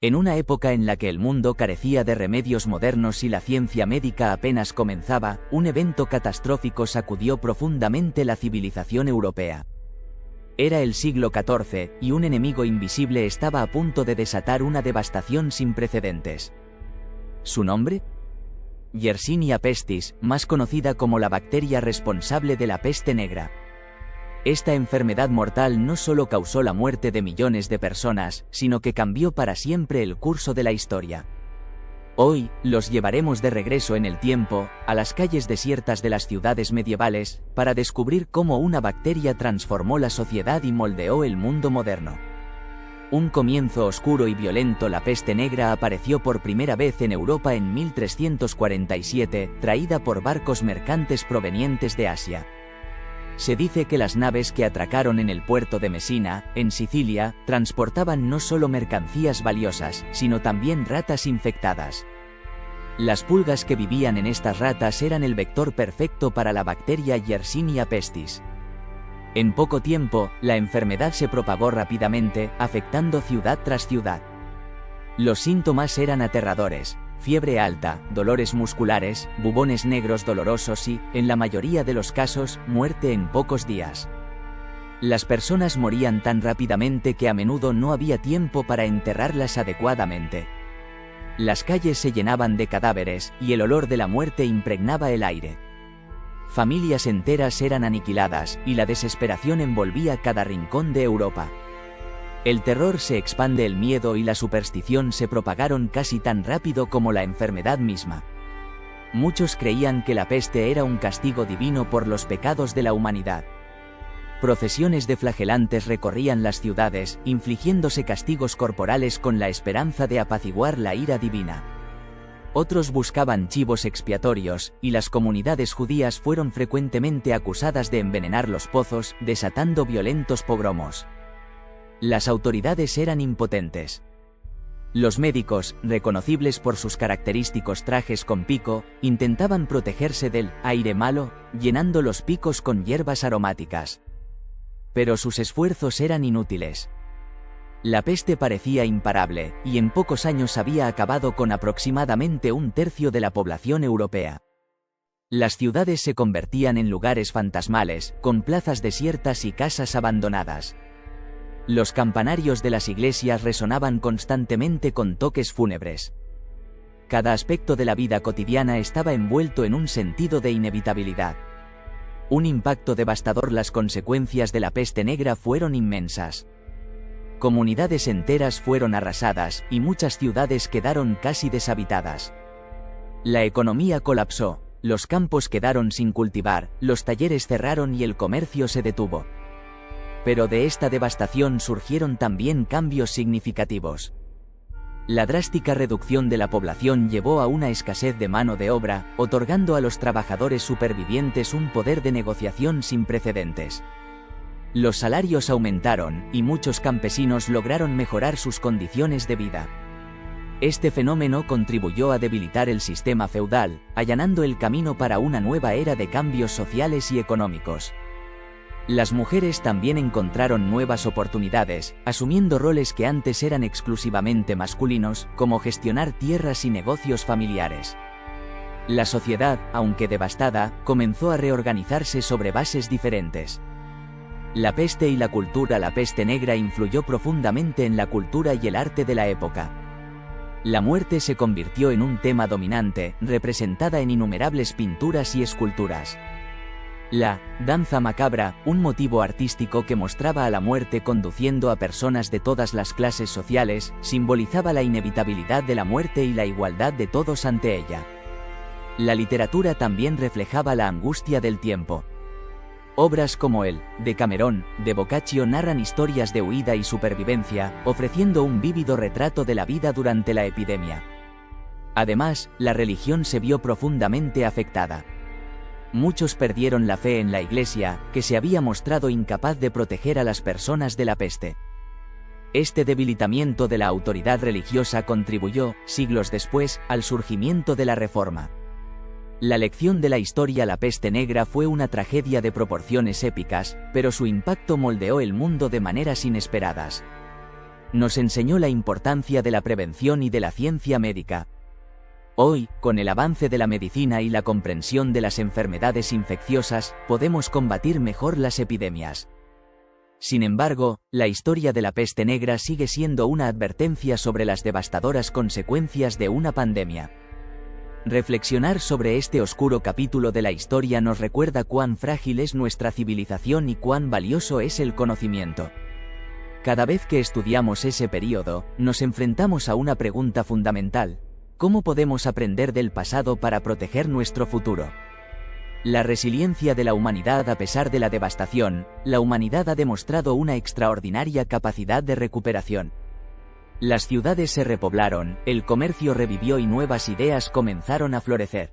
En una época en la que el mundo carecía de remedios modernos y la ciencia médica apenas comenzaba, un evento catastrófico sacudió profundamente la civilización europea. Era el siglo XIV, y un enemigo invisible estaba a punto de desatar una devastación sin precedentes. ¿Su nombre? Yersinia pestis, más conocida como la bacteria responsable de la peste negra. Esta enfermedad mortal no solo causó la muerte de millones de personas, sino que cambió para siempre el curso de la historia. Hoy, los llevaremos de regreso en el tiempo, a las calles desiertas de las ciudades medievales, para descubrir cómo una bacteria transformó la sociedad y moldeó el mundo moderno. Un comienzo oscuro y violento. La peste negra apareció por primera vez en Europa en 1347, traída por barcos mercantes provenientes de Asia. Se dice que las naves que atracaron en el puerto de Mesina, en Sicilia, transportaban no solo mercancías valiosas, sino también ratas infectadas. Las pulgas que vivían en estas ratas eran el vector perfecto para la bacteria Yersinia pestis. En poco tiempo, la enfermedad se propagó rápidamente, afectando ciudad tras ciudad. Los síntomas eran aterradores: fiebre alta, dolores musculares, bubones negros dolorosos y, en la mayoría de los casos, muerte en pocos días. Las personas morían tan rápidamente que a menudo no había tiempo para enterrarlas adecuadamente. Las calles se llenaban de cadáveres, y el olor de la muerte impregnaba el aire. Familias enteras eran aniquiladas, y la desesperación envolvía cada rincón de Europa. El terror se expande, el miedo y la superstición se propagaron casi tan rápido como la enfermedad misma. Muchos creían que la peste era un castigo divino por los pecados de la humanidad. Procesiones de flagelantes recorrían las ciudades, infligiéndose castigos corporales con la esperanza de apaciguar la ira divina. Otros buscaban chivos expiatorios, y las comunidades judías fueron frecuentemente acusadas de envenenar los pozos, desatando violentos pogromos. Las autoridades eran impotentes. Los médicos, reconocibles por sus característicos trajes con pico, intentaban protegerse del aire malo, llenando los picos con hierbas aromáticas. Pero sus esfuerzos eran inútiles. La peste parecía imparable, y en pocos años había acabado con aproximadamente un tercio de la población europea. Las ciudades se convertían en lugares fantasmales, con plazas desiertas y casas abandonadas. Los campanarios de las iglesias resonaban constantemente con toques fúnebres. Cada aspecto de la vida cotidiana estaba envuelto en un sentido de inevitabilidad. Un impacto devastador. Las consecuencias de la peste negra fueron inmensas. Comunidades enteras fueron arrasadas, y muchas ciudades quedaron casi deshabitadas. La economía colapsó, los campos quedaron sin cultivar, los talleres cerraron y el comercio se detuvo. Pero de esta devastación surgieron también cambios significativos. La drástica reducción de la población llevó a una escasez de mano de obra, otorgando a los trabajadores supervivientes un poder de negociación sin precedentes. Los salarios aumentaron, y muchos campesinos lograron mejorar sus condiciones de vida. Este fenómeno contribuyó a debilitar el sistema feudal, allanando el camino para una nueva era de cambios sociales y económicos. Las mujeres también encontraron nuevas oportunidades, asumiendo roles que antes eran exclusivamente masculinos, como gestionar tierras y negocios familiares. La sociedad, aunque devastada, comenzó a reorganizarse sobre bases diferentes. La peste y la cultura. La peste negra influyó profundamente en la cultura y el arte de la época. La muerte se convirtió en un tema dominante, representada en innumerables pinturas y esculturas. La danza macabra, un motivo artístico que mostraba a la muerte conduciendo a personas de todas las clases sociales, simbolizaba la inevitabilidad de la muerte y la igualdad de todos ante ella. La literatura también reflejaba la angustia del tiempo. Obras como el Decamerón, de Boccaccio narran historias de huida y supervivencia, ofreciendo un vívido retrato de la vida durante la epidemia. Además, la religión se vio profundamente afectada. Muchos perdieron la fe en la Iglesia, que se había mostrado incapaz de proteger a las personas de la peste. Este debilitamiento de la autoridad religiosa contribuyó, siglos después, al surgimiento de la Reforma. La lección de la historia. La peste negra fue una tragedia de proporciones épicas, pero su impacto moldeó el mundo de maneras inesperadas. nos enseñó la importancia de la prevención y de la ciencia médica. Hoy, con el avance de la medicina y la comprensión de las enfermedades infecciosas, podemos combatir mejor las epidemias. Sin embargo, la historia de la peste negra sigue siendo una advertencia sobre las devastadoras consecuencias de una pandemia. Reflexionar sobre este oscuro capítulo de la historia nos recuerda cuán frágil es nuestra civilización y cuán valioso es el conocimiento. Cada vez que estudiamos ese período, nos enfrentamos a una pregunta fundamental: ¿cómo podemos aprender del pasado para proteger nuestro futuro? La resiliencia de la humanidad. A pesar de la devastación, la humanidad ha demostrado una extraordinaria capacidad de recuperación. Las ciudades se repoblaron, el comercio revivió y nuevas ideas comenzaron a florecer.